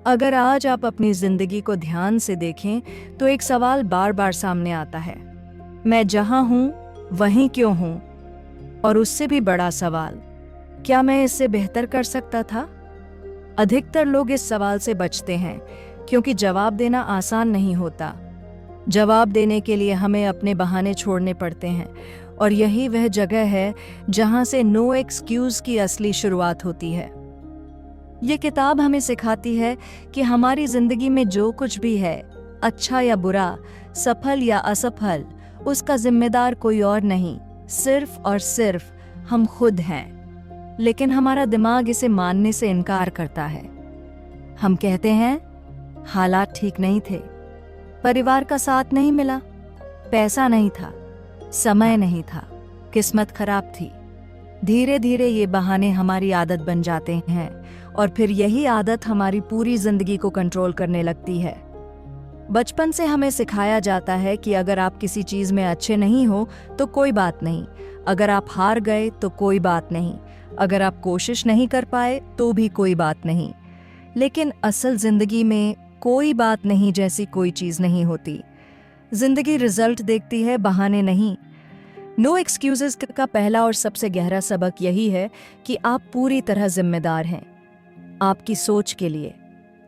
अगर आज आप अपनी जिंदगी को ध्यान से देखें तो एक सवाल बार बार सामने आता है, मैं जहां हूं वहीं क्यों हूं? और उससे भी बड़ा सवाल, क्या मैं इससे बेहतर कर सकता था? अधिकतर लोग इस सवाल से बचते हैं क्योंकि जवाब देना आसान नहीं होता। जवाब देने के लिए हमें अपने बहाने छोड़ने पड़ते हैं, और यही वह जगह है जहां से नो एक्सक्यूज की असली शुरुआत होती है। ये किताब हमें सिखाती है कि हमारी जिंदगी में जो कुछ भी है, अच्छा या बुरा, सफल या असफल, उसका जिम्मेदार कोई और नहीं, सिर्फ और सिर्फ हम खुद हैं। लेकिन हमारा दिमाग इसे मानने से इनकार करता है। हम कहते हैं हालात ठीक नहीं थे, परिवार का साथ नहीं मिला, पैसा नहीं था, समय नहीं था, किस्मत खराब थी। धीरे धीरे ये बहाने हमारी आदत बन जाते हैं, और फिर यही आदत हमारी पूरी जिंदगी को कंट्रोल करने लगती है। बचपन से हमें सिखाया जाता है कि अगर आप किसी चीज में अच्छे नहीं हो तो कोई बात नहीं, अगर आप हार गए तो कोई बात नहीं, अगर आप कोशिश नहीं कर पाए तो भी कोई बात नहीं। लेकिन असल जिंदगी में कोई बात नहीं जैसी कोई चीज नहीं होती। जिंदगी रिजल्ट देखती है, बहाने नहीं। नो एक्सक्यूजेस का पहला और सबसे गहरा सबक यही है कि आप पूरी तरह जिम्मेदार हैं, आपकी सोच के लिए,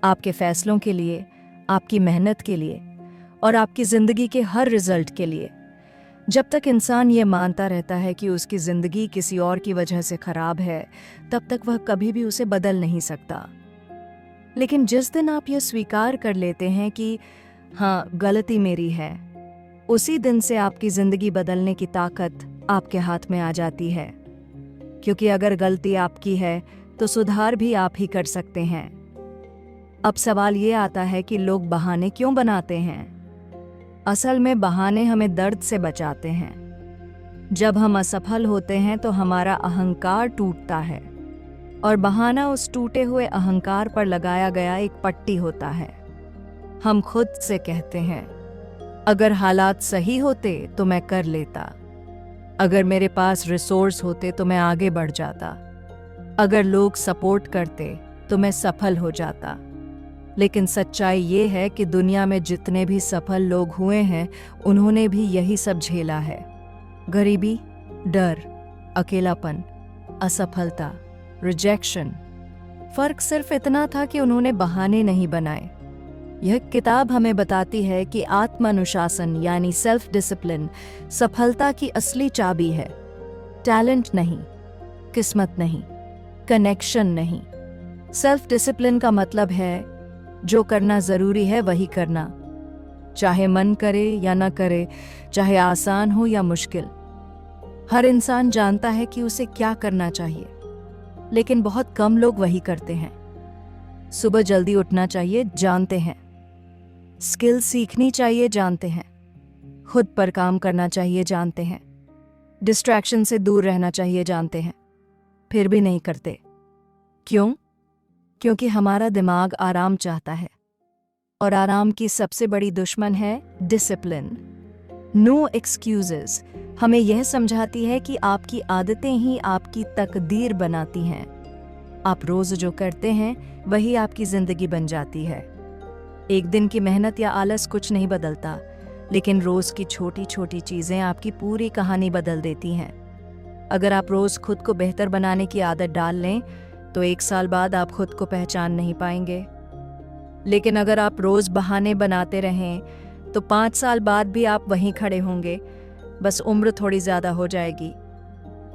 आपके फैसलों के लिए, आपकी मेहनत के लिए, और आपकी जिंदगी के हर रिजल्ट के लिए। जब तक इंसान ये मानता रहता है कि उसकी जिंदगी किसी और की वजह से खराब है, तब तक वह कभी भी उसे बदल नहीं सकता। लेकिन जिस दिन आप ये स्वीकार कर लेते हैं कि हाँ, गलती मेरी है, उसी दिन से आपकी जिंदगी बदलने की ताकत आपके हाथ में आ जाती है। क्योंकि अगर गलती आपकी है तो सुधार भी आप ही कर सकते हैं। अब सवाल ये आता है कि लोग बहाने क्यों बनाते हैं? असल में बहाने हमें दर्द से बचाते हैं। जब हम असफल होते हैं तो हमारा अहंकार टूटता है, और बहाना उस टूटे हुए अहंकार पर लगाया गया एक पट्टी होता है। हम खुद से कहते हैं, अगर हालात सही होते तो मैं कर लेता, अगर मेरे पास रिसोर्स होते तो मैं आगे बढ़ जाता, अगर लोग सपोर्ट करते तो मैं सफल हो जाता। लेकिन सच्चाई ये है कि दुनिया में जितने भी सफल लोग हुए हैं, उन्होंने भी यही सब झेला है। गरीबी, डर, अकेलापन, असफलता, रिजेक्शन। फर्क सिर्फ इतना था कि उन्होंने बहाने नहीं बनाए। यह किताब हमें बताती है कि आत्मानुशासन यानी सेल्फ डिसिप्लिन सफलता की असली चाबी है। टैलेंट नहीं, किस्मत नहीं, कनेक्शन नहीं। सेल्फ डिसिप्लिन का मतलब है जो करना जरूरी है वही करना, चाहे मन करे या ना करे, चाहे आसान हो या मुश्किल। हर इंसान जानता है कि उसे क्या करना चाहिए, लेकिन बहुत कम लोग वही करते हैं। सुबह जल्दी उठना चाहिए, जानते हैं। स्किल सीखनी चाहिए, जानते हैं। खुद पर काम करना चाहिए, जानते हैं। डिस्ट्रैक्शन से दूर रहना चाहिए, जानते हैं, फिर भी नहीं करते। क्यों? क्योंकि हमारा दिमाग आराम चाहता है, और आराम की सबसे बड़ी दुश्मन है डिसिप्लिन। नो एक्सक्यूजेस हमें यह समझाती है कि आपकी आदतें ही आपकी तकदीर बनाती हैं। आप रोज जो करते हैं वही आपकी जिंदगी बन जाती है। एक दिन की मेहनत या आलस कुछ नहीं बदलता, लेकिन रोज की छोटी छोटी चीजें आपकी पूरी कहानी बदल देती हैं। अगर आप रोज खुद को बेहतर बनाने की आदत डाल लें तो 1 साल बाद आप खुद को पहचान नहीं पाएंगे। लेकिन अगर आप रोज बहाने बनाते रहें तो 5 साल बाद भी आप वहीं खड़े होंगे, बस उम्र थोड़ी ज्यादा हो जाएगी।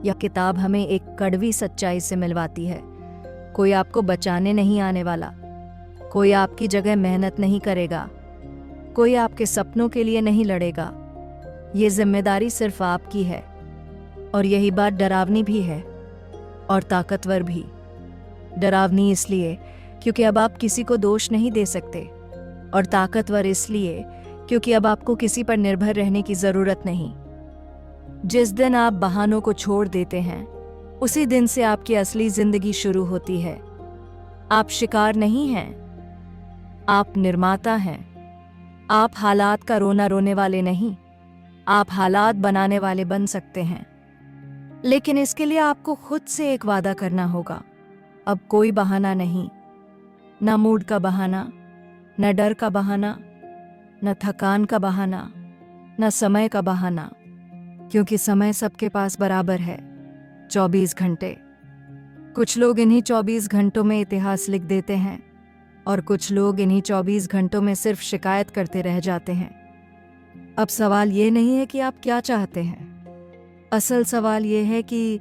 यह किताब हमें एक कड़वी सच्चाई से मिलवाती है, कोई आपको बचाने नहीं आने वाला, कोई आपकी जगह मेहनत नहीं करेगा, कोई आपके सपनों के लिए नहीं लड़ेगा। ये जिम्मेदारी सिर्फ आपकी है, और यही बात डरावनी भी है और ताकतवर भी। डरावनी इसलिए क्योंकि अब आप किसी को दोष नहीं दे सकते, और ताकतवर इसलिए क्योंकि अब आपको किसी पर निर्भर रहने की जरूरत नहीं। जिस दिन आप बहानों को छोड़ देते हैं, उसी दिन से आपकी असली जिंदगी शुरू होती है। आप शिकार नहीं हैं, आप निर्माता हैं। आप हालात का रोना रोने वाले नहीं, आप हालात बनाने वाले बन सकते हैं। लेकिन इसके लिए आपको खुद से एक वादा करना होगा, अब कोई बहाना नहीं, ना मूड का बहाना, न डर का बहाना, न थकान का बहाना, न समय का बहाना, क्योंकि समय सबके पास बराबर है, 24 घंटे। कुछ लोग इन्हीं 24 घंटों में इतिहास लिख देते हैं और कुछ लोग इन्हीं 24 घंटों में सिर्फ शिकायत करते रह जाते हैं। अब सवाल ये नहीं है कि आप क्या चाहते हैं, असल सवाल ये है कि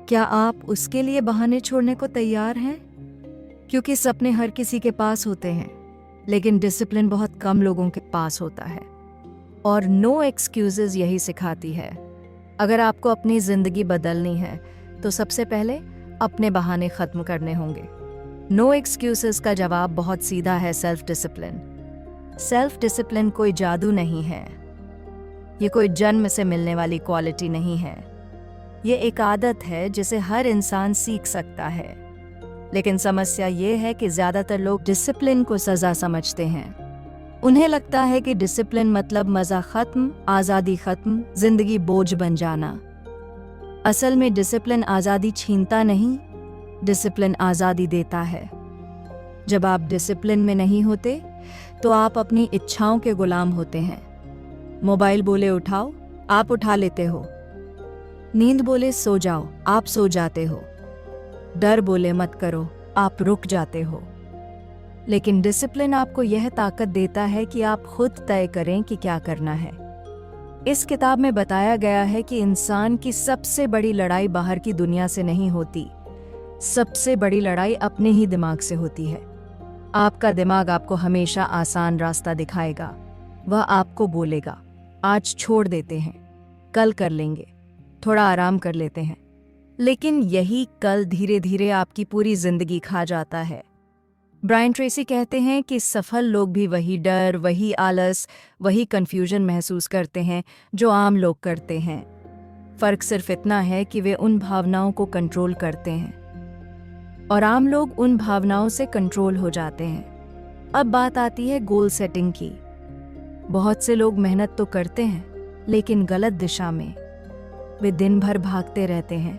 क्या आप उसके लिए बहाने छोड़ने को तैयार हैं? क्योंकि सपने हर किसी के पास होते हैं, लेकिन डिसिप्लिन बहुत कम लोगों के पास होता है। और नो एक्सक्यूजेज यही सिखाती है। अगर आपको अपनी जिंदगी बदलनी है तो सबसे पहले अपने बहाने खत्म करने होंगे। नो एक्सक्यूजेज का जवाब बहुत सीधा है, सेल्फ डिसिप्लिन। सेल्फ डिसिप्लिन कोई जादू नहीं है, ये कोई जन्म से मिलने वाली क्वालिटी नहीं है। ये एक आदत है जिसे हर इंसान सीख सकता है। लेकिन समस्या ये है कि ज्यादातर लोग डिसिप्लिन को सजा समझते हैं। उन्हें लगता है कि डिसिप्लिन मतलब मजा खत्म, आजादी खत्म, जिंदगी बोझ बन जाना। असल में डिसिप्लिन आजादी छीनता नहीं, डिसिप्लिन आजादी देता है। जब आप डिसिप्लिन में नहीं होते तो आप अपनी इच्छाओं के गुलाम होते हैं। मोबाइल बोले उठाओ, आप उठा लेते हो। नींद बोले सो जाओ, आप सो जाते हो। डर बोले मत करो, आप रुक जाते हो। लेकिन डिसिप्लिन आपको यह ताकत देता है कि आप खुद तय करें कि क्या करना है। इस किताब में बताया गया है कि इंसान की सबसे बड़ी लड़ाई बाहर की दुनिया से नहीं होती, सबसे बड़ी लड़ाई अपने ही दिमाग से होती है। आपका दिमाग आपको हमेशा आसान रास्ता दिखाएगा। वह आपको बोलेगा, आज छोड़ देते हैं, कल कर लेंगे, थोड़ा आराम कर लेते हैं। लेकिन यही कल धीरे धीरे आपकी पूरी जिंदगी खा जाता है। ब्रायन ट्रेसी कहते हैं कि सफल लोग भी वही डर, वही आलस, वही कंफ्यूजन महसूस करते हैं जो आम लोग करते हैं। फर्क सिर्फ इतना है कि वे उन भावनाओं को कंट्रोल करते हैं और आम लोग उन भावनाओं से कंट्रोल हो जाते हैं। अब बात आती है गोल सेटिंग की। बहुत से लोग मेहनत तो करते हैं लेकिन गलत दिशा में। वे दिन भर भागते रहते हैं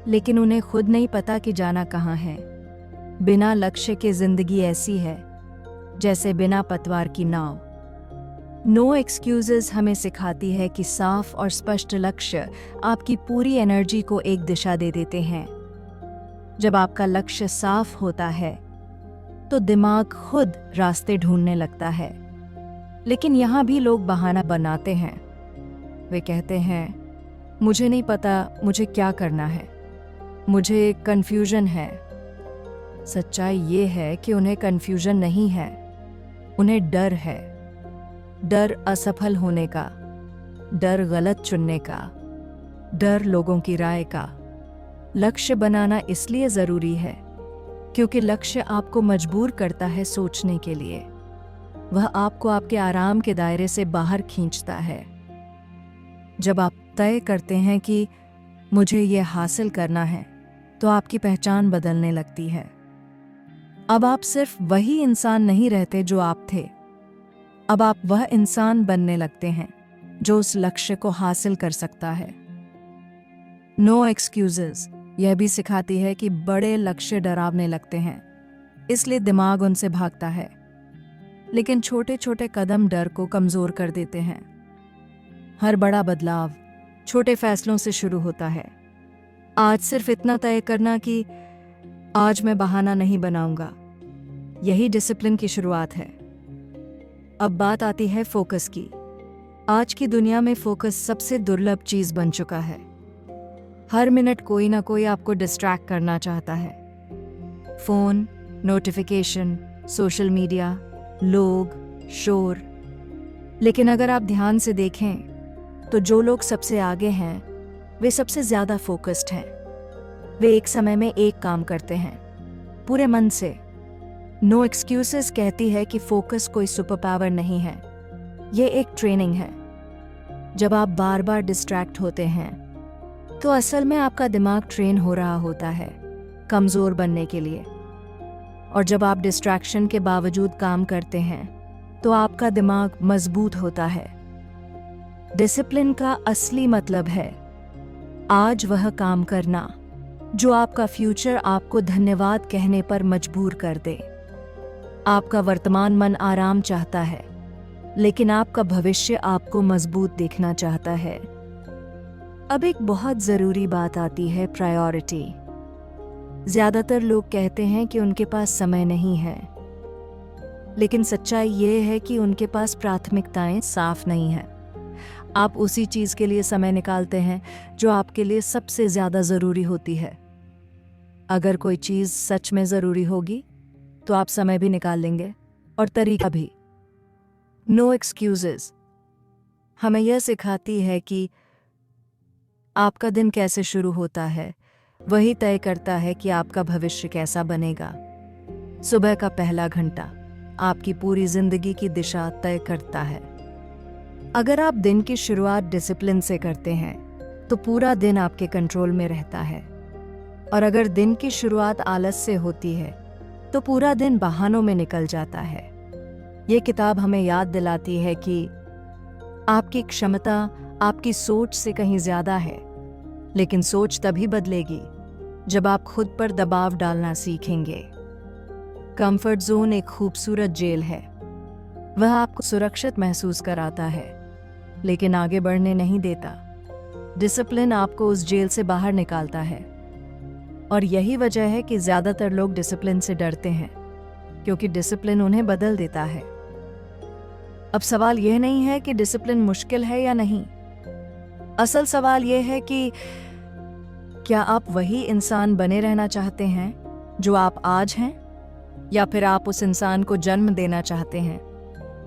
लेकिन उन्हें खुद नहीं पता कि जाना कहाँ है। बिना लक्ष्य के जिंदगी ऐसी है जैसे बिना पतवार की नाव। नो एक्सक्यूजेस हमें सिखाती है कि साफ और स्पष्ट लक्ष्य आपकी पूरी एनर्जी को एक दिशा दे देते हैं। जब आपका लक्ष्य साफ होता है तो दिमाग खुद रास्ते ढूंढने लगता है। लेकिन यहाँ भी लोग बहाना बनाते हैं। वे कहते हैं, मुझे नहीं पता मुझे क्या करना है, मुझे कन्फ्यूजन है। सच्चाई ये है कि उन्हें कन्फ्यूजन नहीं है, उन्हें डर है। डर असफल होने का, डर गलत चुनने का, डर लोगों की राय का। लक्ष्य बनाना इसलिए ज़रूरी है क्योंकि लक्ष्य आपको मजबूर करता है सोचने के लिए। वह आपको आपके आराम के दायरे से बाहर खींचता है। जब आप तय करते हैं कि मुझे यह हासिल करना है तो आपकी पहचान बदलने लगती है। अब आप सिर्फ वही इंसान नहीं रहते जो आप थे, अब आप वह इंसान बनने लगते हैं जो उस लक्ष्य को हासिल कर सकता है। नो एक्सक्यूजेस यह भी सिखाती है कि बड़े लक्ष्य डरावने लगते हैं, इसलिए दिमाग उनसे भागता है। लेकिन छोटे छोटे कदम डर को कमजोर कर देते हैं। हर बड़ा बदलाव छोटे फैसलों से शुरू होता है। आज सिर्फ इतना तय करना कि आज मैं बहाना नहीं बनाऊंगा, यही डिसिप्लिन की शुरुआत है। अब बात आती है फोकस की। आज की दुनिया में फोकस सबसे दुर्लभ चीज बन चुका है। हर मिनट कोई ना कोई आपको डिस्ट्रैक्ट करना चाहता है। फोन, नोटिफिकेशन, सोशल मीडिया, लोग, शोर। लेकिन अगर आप ध्यान से देखें तो जो लोग सबसे आगे हैं वे सबसे ज्यादा फोकस्ड हैं। वे एक समय में एक काम करते हैं पूरे मन से। नो एक्सक्यूजेस कहती है कि फोकस कोई सुपर पावर नहीं है, ये एक ट्रेनिंग है। जब आप बार बार डिस्ट्रैक्ट होते हैं तो असल में आपका दिमाग ट्रेन हो रहा होता है कमजोर बनने के लिए। और जब आप डिस्ट्रैक्शन के बावजूद काम करते हैं तो आपका दिमाग मजबूत होता है। डिसिप्लिन का असली मतलब है आज वह काम करना जो आपका फ्यूचर आपको धन्यवाद कहने पर मजबूर कर दे। आपका वर्तमान मन आराम चाहता है, लेकिन आपका भविष्य आपको मजबूत देखना चाहता है। अब एक बहुत जरूरी बात आती है, प्रायोरिटी। ज्यादातर लोग कहते हैं कि उनके पास समय नहीं है, लेकिन सच्चाई ये है कि उनके पास प्राथमिकताएं साफ नहीं हैं। आप उसी चीज के लिए समय निकालते हैं जो आपके लिए सबसे ज्यादा जरूरी होती है। अगर कोई चीज सच में जरूरी होगी तो आप समय भी निकाल लेंगे, और तरीका भी। नो एक्सक्यूजेस हमें यह सिखाती है कि आपका दिन कैसे शुरू होता है वही तय करता है कि आपका भविष्य कैसा बनेगा। सुबह का पहला घंटा आपकी पूरी जिंदगी की दिशा तय करता है। अगर आप दिन की शुरुआत डिसिप्लिन से करते हैं तो पूरा दिन आपके कंट्रोल में रहता है, और अगर दिन की शुरुआत आलस से होती है तो पूरा दिन बहानों में निकल जाता है। ये किताब हमें याद दिलाती है कि आपकी क्षमता आपकी सोच से कहीं ज्यादा है, लेकिन सोच तभी बदलेगी जब आप खुद पर दबाव डालना सीखेंगे। कंफर्ट जोन एक खूबसूरत जेल है। वह आपको सुरक्षित महसूस कराता है, लेकिन आगे बढ़ने नहीं देता। डिसिप्लिन आपको उस जेल से बाहर निकालता है, और यही वजह है कि ज्यादातर लोग डिसिप्लिन से डरते हैं, क्योंकि डिसिप्लिन उन्हें बदल देता है। अब सवाल यह नहीं है कि डिसिप्लिन मुश्किल है या नहीं। असल सवाल यह है कि क्या आप वही इंसान बने रहना चाहते हैं जो आप आज हैं, या फिर आप उस इंसान को जन्म देना चाहते हैं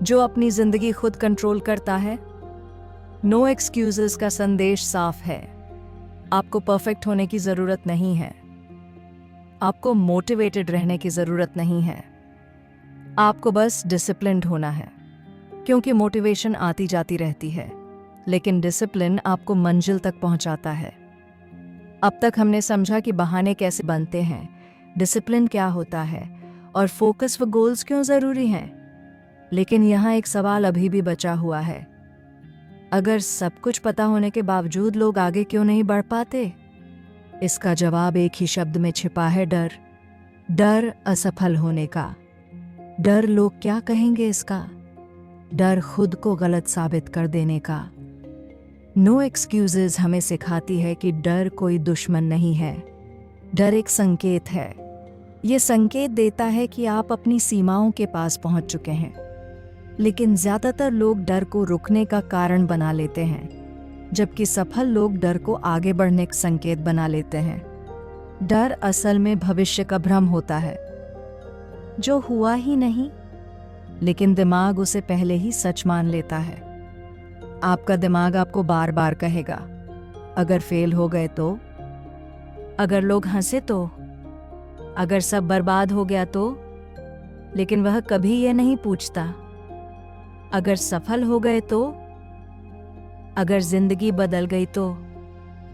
जो अपनी जिंदगी खुद कंट्रोल करता है। नो एक्सक्यूजेस का संदेश साफ है। आपको परफेक्ट होने की जरूरत नहीं है, आपको मोटिवेटेड रहने की जरूरत नहीं है, आपको बस डिसिप्लिन्ड होना है। क्योंकि मोटिवेशन आती जाती रहती है, लेकिन डिसिप्लिन आपको मंजिल तक पहुंचाता है। अब तक हमने समझा कि बहाने कैसे बनते हैं, डिसिप्लिन क्या होता है, और फोकस व गोल्स क्यों जरूरी हैं। लेकिन यहाँ एक सवाल अभी भी बचा हुआ है। अगर सब कुछ पता होने के बावजूद लोग आगे क्यों नहीं बढ़ पाते? इसका जवाब एक ही शब्द में छिपा है, डर। डर असफल होने का, डर लोग क्या कहेंगे इसका, डर खुद को गलत साबित कर देने का। नो एक्सक्यूजेस हमें सिखाती है कि डर कोई दुश्मन नहीं है। डर एक संकेत है। ये संकेत देता है कि आप अपनी सीमाओं के पास पहुंच चुके हैं। लेकिन ज्यादातर लोग डर को रुकने का कारण बना लेते हैं, जबकि सफल लोग डर को आगे बढ़ने का संकेत बना लेते हैं। डर असल में भविष्य का भ्रम होता है, जो हुआ ही नहीं, लेकिन दिमाग उसे पहले ही सच मान लेता है। आपका दिमाग आपको बार बार कहेगा, अगर फेल हो गए तो, अगर लोग हंसे तो, अगर सब बर्बाद हो गया तो। लेकिन वह कभी ये नहीं पूछता, अगर सफल हो गए तो, अगर जिंदगी बदल गई तो।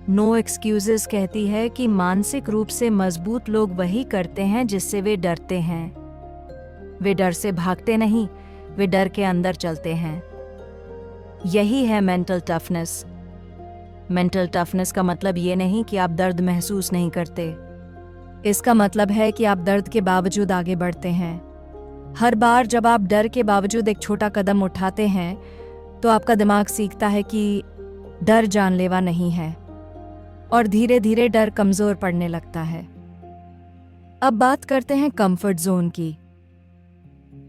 नो एक्सक्यूजेस कहती है कि मानसिक रूप से मजबूत लोग वही करते हैं जिससे वे डरते हैं। वे डर से भागते नहीं, वे डर के अंदर चलते हैं। यही है मेंटल टफनेस। मेंटल टफनेस का मतलब ये नहीं कि आप दर्द महसूस नहीं करते। इसका मतलब है कि आप दर्द के बावजूद आगे बढ़ते हैं। हर बार जब आप डर के बावजूद एक छोटा कदम उठाते हैं, तो आपका दिमाग सीखता है कि डर जानलेवा नहीं है, और धीरे धीरे डर कमजोर पड़ने लगता है। अब बात करते हैं कंफर्ट जोन की।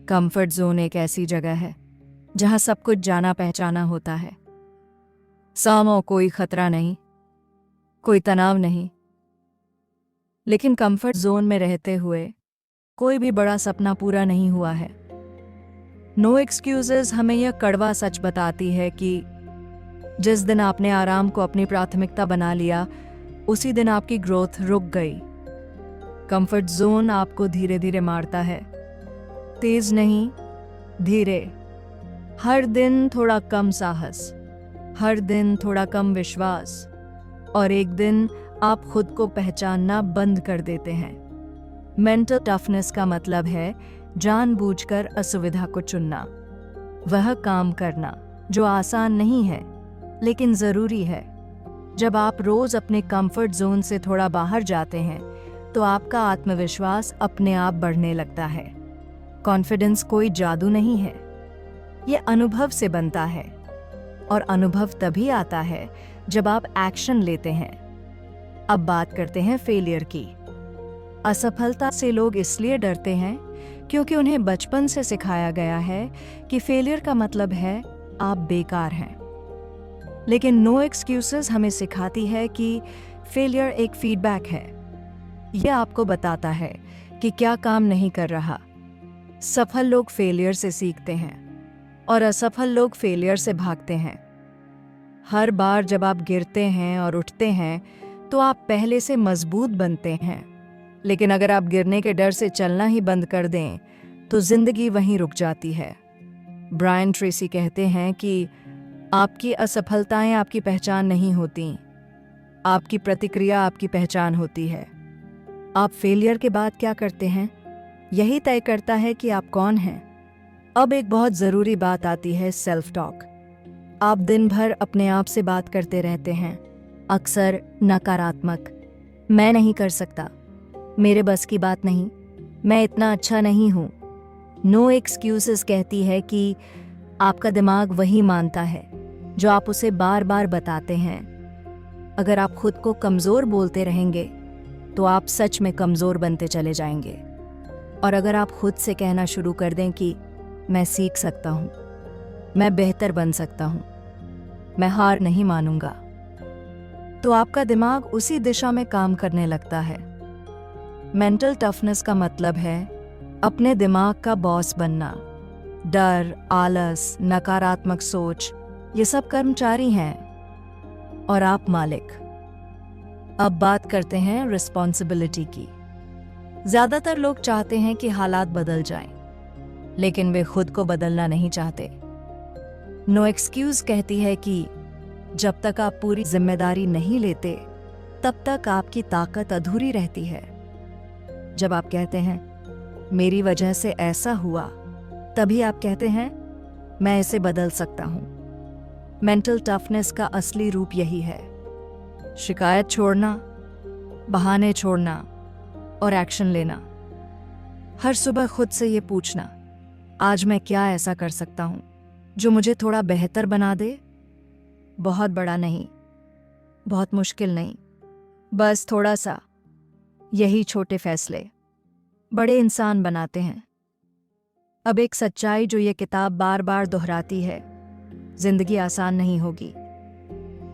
कंफर्ट जोन एक ऐसी जगह है जहां सब कुछ जाना पहचाना होता है। सामो कोई खतरा नहीं, कोई तनाव नहीं। लेकिन कंफर्ट जोन में रहते हुए कोई भी बड़ा सपना पूरा नहीं हुआ है। नो एक्सक्यूजेस हमें यह कड़वा सच बताती है कि जिस दिन आपने आराम को अपनी प्राथमिकता बना लिया, उसी दिन आपकी ग्रोथ रुक गई। कंफर्ट जोन आपको धीरे धीरे मारता है, तेज नहीं, धीरे। हर दिन थोड़ा कम साहस, हर दिन थोड़ा कम विश्वास, और एक दिन आप खुद को पहचानना बंद कर देते हैं। मेंटल टफनेस का मतलब है जानबूझकर असुविधा को चुनना, वह काम करना जो आसान नहीं है लेकिन जरूरी है। जब आप रोज अपने कंफर्ट जोन से थोड़ा बाहर जाते हैं तो आपका आत्मविश्वास अपने आप बढ़ने लगता है। कॉन्फिडेंस कोई जादू नहीं है, ये अनुभव से बनता है, और अनुभव तभी आता है जब आप एक्शन लेते हैं। अब बात करते हैं फेलियर की। असफलता से लोग इसलिए डरते हैं क्योंकि उन्हें बचपन से सिखाया गया है कि फेलियर का मतलब है आप बेकार हैं। लेकिन नो एक्सक्यूजेस हमें सिखाती है कि फेलियर एक फीडबैक है। यह आपको बताता है कि क्या काम नहीं कर रहा। सफल लोग फेलियर से सीखते हैं और असफल लोग फेलियर से भागते हैं। हर बार जब आप गिरते हैं और उठते हैं तो आप पहले से मजबूत बनते हैं। लेकिन अगर आप गिरने के डर से चलना ही बंद कर दें तो जिंदगी वहीं रुक जाती है। ब्रायन ट्रेसी कहते हैं कि आपकी असफलताएं आपकी पहचान नहीं होती, आपकी प्रतिक्रिया आपकी पहचान होती है। आप फेलियर के बाद क्या करते हैं, यही तय करता है कि आप कौन हैं। अब एक बहुत ज़रूरी बात आती है, सेल्फ टॉक। आप दिन भर अपने आप से बात करते रहते हैं, अक्सर नकारात्मक। मैं नहीं कर सकता, मेरे बस की बात नहीं, मैं इतना अच्छा नहीं हूँ। नो एक्सक्यूजेस कहती है कि आपका दिमाग वही मानता है जो आप उसे बार बार बताते हैं। अगर आप खुद को कमज़ोर बोलते रहेंगे तो आप सच में कमज़ोर बनते चले जाएंगे। और अगर आप खुद से कहना शुरू कर दें कि मैं सीख सकता हूँ, मैं बेहतर बन सकता हूँ, मैं हार नहीं मानूंगा, तो आपका दिमाग उसी दिशा में काम करने लगता है। मेंटल टफनेस का मतलब है अपने दिमाग का बॉस बनना। डर, आलस, नकारात्मक सोच, ये सब कर्मचारी हैं और आप मालिक। अब बात करते हैं रिस्पॉन्सिबिलिटी की। ज्यादातर लोग चाहते हैं कि हालात बदल जाएं, लेकिन वे खुद को बदलना नहीं चाहते। नो एक्सक्यूज कहती है कि जब तक आप पूरी जिम्मेदारी नहीं लेते तब तक आपकी ताकत अधूरी रहती है। जब आप कहते हैं मेरी वजह से ऐसा हुआ, तभी आप कहते हैं मैं इसे बदल सकता हूं। मेंटल टफनेस का असली रूप यही है, शिकायत छोड़ना, बहाने छोड़ना और एक्शन लेना। हर सुबह खुद से ये पूछना, आज मैं क्या ऐसा कर सकता हूं जो मुझे थोड़ा बेहतर बना दे। बहुत बड़ा नहीं, बहुत मुश्किल नहीं, बस थोड़ा सा। यही छोटे फैसले बड़े इंसान बनाते हैं। अब एक सच्चाई जो ये किताब बार बार दोहराती है, जिंदगी आसान नहीं होगी।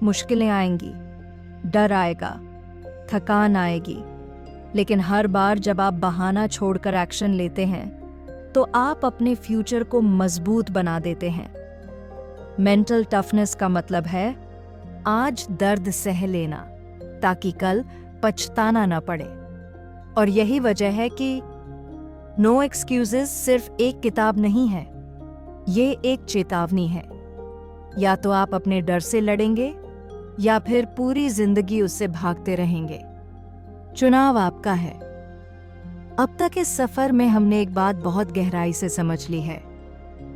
मुश्किलें आएंगी, डर आएगा, थकान आएगी, लेकिन हर बार जब आप बहाना छोड़कर एक्शन लेते हैं तो आप अपने फ्यूचर को मजबूत बना देते हैं। मेंटल टफनेस का मतलब है आज दर्द सह लेना ताकि कल पछताना न पड़े। और यही वजह है कि नो एक्सक्यूजेस सिर्फ एक किताब नहीं है, ये एक चेतावनी है। या तो आप अपने डर से लड़ेंगे या फिर पूरी जिंदगी उससे भागते रहेंगे। चुनाव आपका है। अब तक इस सफर में हमने एक बात बहुत गहराई से समझ ली है,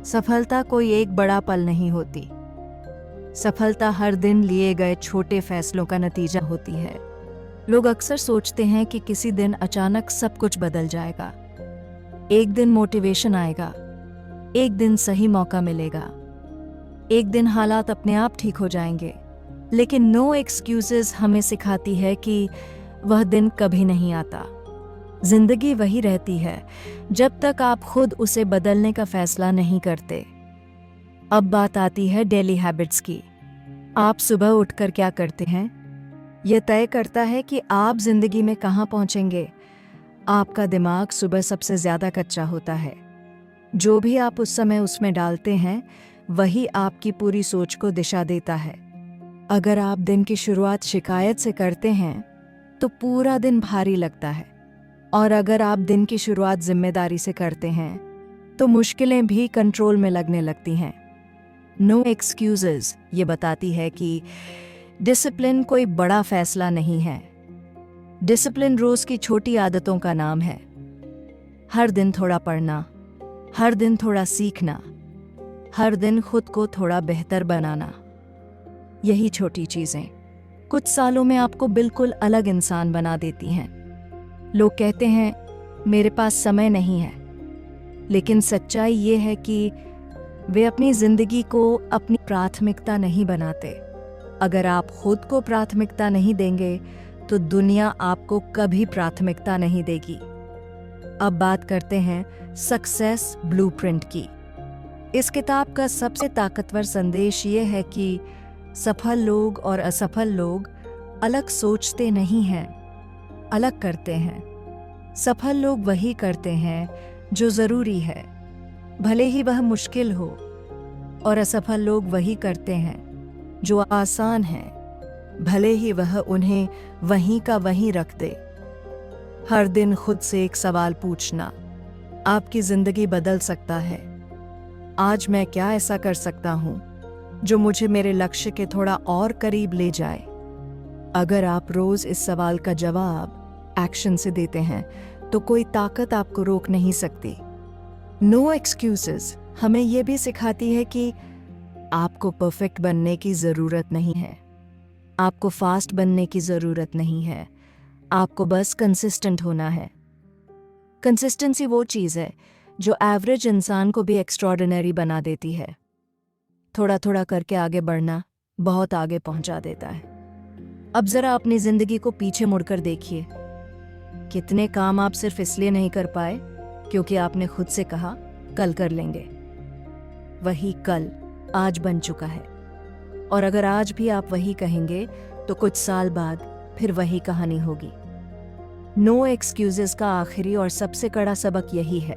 सफलता कोई एक बड़ा पल नहीं होती। सफलता हर दिन लिए गए छोटे फैसलों का नतीजा होती है। लोग अक्सर सोचते हैं कि किसी दिन अचानक सब कुछ बदल जाएगा, एक दिन मोटिवेशन आएगा, एक दिन सही मौका मिलेगा, एक दिन हालात अपने आप ठीक हो जाएंगे। लेकिन नो एक्सक्यूजेस हमें सिखाती है कि वह दिन कभी नहीं आता। जिंदगी वही रहती है जब तक आप खुद उसे बदलने का फैसला नहीं करते। अब बात आती है डेली हैबिट्स की। आप सुबह उठकर क्या करते हैं, यह तय करता है कि आप जिंदगी में कहाँ पहुंचेंगे। आपका दिमाग सुबह सबसे ज्यादा कच्चा होता है। जो भी आप उस समय उसमें डालते हैं वही आपकी पूरी सोच को दिशा देता है। अगर आप दिन की शुरुआत शिकायत से करते हैं तो पूरा दिन भारी लगता है, और अगर आप दिन की शुरुआत जिम्मेदारी से करते हैं तो मुश्किलें भी कंट्रोल में लगने लगती हैं। नो एक्सक्यूजेस ये बताती है कि डिसिप्लिन कोई बड़ा फैसला नहीं है। डिसिप्लिन रोज की छोटी आदतों का नाम है। हर दिन थोड़ा पढ़ना, हर दिन थोड़ा सीखना, हर दिन खुद को थोड़ा बेहतर बनाना। यही छोटी चीजें कुछ सालों में आपको बिल्कुल अलग इंसान बना देती हैं। लोग कहते हैं मेरे पास समय नहीं है, लेकिन सच्चाई ये है कि वे अपनी जिंदगी को अपनी प्राथमिकता नहीं बनाते। अगर आप खुद को प्राथमिकता नहीं देंगे तो दुनिया आपको कभी प्राथमिकता नहीं देगी। अब बात करते हैं सक्सेस ब्लूप्रिंट की। इस किताब का सबसे ताकतवर संदेश ये है कि सफल लोग और असफल लोग अलग सोचते नहीं हैं, अलग करते हैं। सफल लोग वही करते हैं जो जरूरी है, भले ही वह मुश्किल हो, और असफल लोग वही करते हैं जो आसान है, भले ही वह उन्हें वहीं का वहीं रख दे। हर दिन खुद से एक सवाल पूछना आपकी जिंदगी बदल सकता है। आज मैं क्या ऐसा कर सकता हूँ जो मुझे मेरे लक्ष्य के थोड़ा और करीब ले जाए? अगर आप रोज इस सवाल का जवाब एक्शन से देते हैं तो कोई ताकत आपको रोक नहीं सकती। नो एक्सक्यूजेस हमें यह भी सिखाती है कि आपको परफेक्ट बनने की जरूरत नहीं है, आपको फास्ट बनने की जरूरत नहीं है, आपको बस कंसिस्टेंट होना है। कंसिस्टेंसी वो चीज है जो एवरेज इंसान को भी एक्स्ट्रॉर्डिनरी बना देती है। थोड़ा थोड़ा करके आगे बढ़ना बहुत आगे पहुंचा देता है। अब जरा अपनी जिंदगी को पीछे मुड़कर देखिए। कितने काम आप सिर्फ इसलिए नहीं कर पाए क्योंकि आपने खुद से कहा कल कर लेंगे। वही कल आज बन चुका है, और अगर आज भी आप वही कहेंगे तो कुछ साल बाद फिर वही कहानी होगी। नो एक्सक्यूजेस का आखिरी और सबसे कड़ा सबक यही है,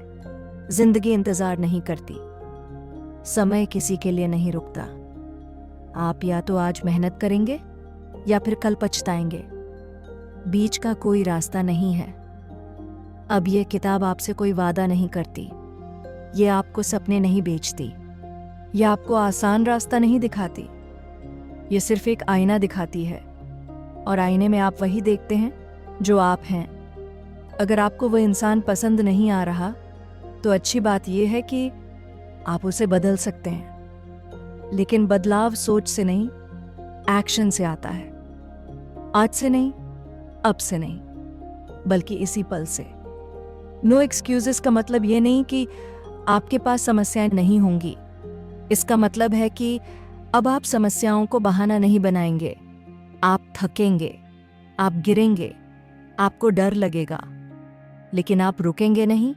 जिंदगी इंतजार नहीं करती, समय किसी के लिए नहीं रुकता। आप या तो आज मेहनत करेंगे या फिर कल पछताएंगे, बीच का कोई रास्ता नहीं है। अब ये किताब आपसे कोई वादा नहीं करती, ये आपको सपने नहीं बेचती, ये आपको आसान रास्ता नहीं दिखाती। ये सिर्फ एक आईना दिखाती है, और आईने में आप वही देखते हैं जो आप हैं। अगर आपको वह इंसान पसंद नहीं आ रहा तो अच्छी बात यह है कि आप उसे बदल सकते हैं, लेकिन बदलाव सोच से नहीं, एक्शन से आता है। आज से नहीं, अब से नहीं, बल्कि इसी पल से। नो एक्सक्यूजेस का मतलब ये नहीं कि आपके पास समस्याएं नहीं होंगी। इसका मतलब है कि अब आप समस्याओं को बहाना नहीं बनाएंगे। आप थकेंगे, आप गिरेंगे, आपको डर लगेगा, लेकिन आप रुकेंगे नहीं,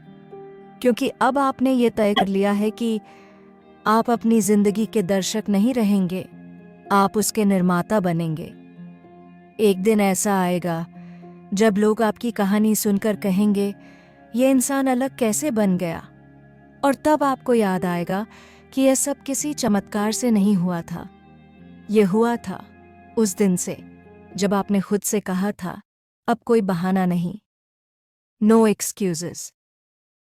क्योंकि अब आपने ये तय कर लिया है कि आप अपनी जिंदगी के दर्शक नहीं रहेंगे, आप उसके निर्माता बनेंगे। एक दिन ऐसा आएगा जब लोग आपकी कहानी सुनकर कहेंगे ये इंसान अलग कैसे बन गया, और तब आपको याद आएगा कि यह सब किसी चमत्कार से नहीं हुआ था। यह हुआ था उस दिन से जब आपने खुद से कहा था अब कोई बहाना नहीं। No excuses.